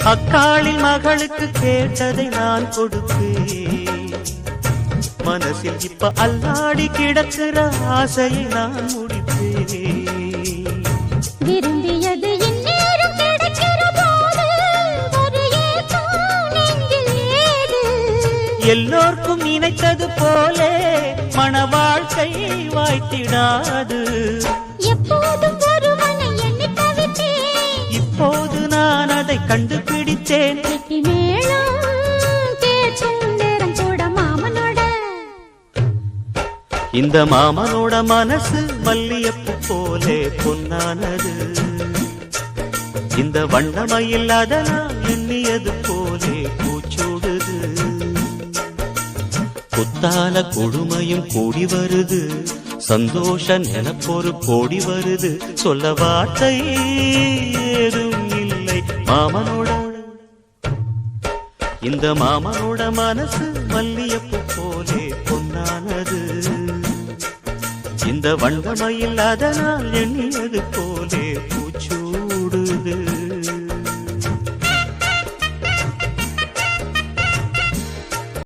அக்காளின் மகளுக்கு கேட்டதை நான் கொடுப்பேன். மனசில் இப்ப அல்லாடி கிடக்கிற ஆசையை நான் முடிப்பேன். விரும்பியது இந்நேரம் கிடைக்கிற போது ஒரு ஏக்கம் நெஞ்சில் ஏது? எல்லோர்க்கும் நினைத்தது போலே மன வாழ்க்கை வாய்த்திடாது. எப்போதும் ஒருவனை எண்ணி தவித்தேன், இப்போது நான் அதை கண்டுபிடித்தேன். கெட்டி மேளம் கேட்கும் நேரம் கூட மாமனோட. இந்த மாமனோட மனசு மல்லியப்பு போலே பொன்னானது. இந்த வண்ணமயில் அதனால் எண்ணியது போலே பூச்சூடுது. குத்தால கொடுமையும் கூடி வருது, சந்தோஷ நினைப்பொரு கோடி வருது. சொல்ல வார்த்தை ஏதும் இல்லை மாமனோட. இந்த மாமனோட மனசு மல்லியப்பு போலே பொன்னானது. இந்த வண்ணமயில் அதனால் எண்ணியது போலே பூச்சூடுது.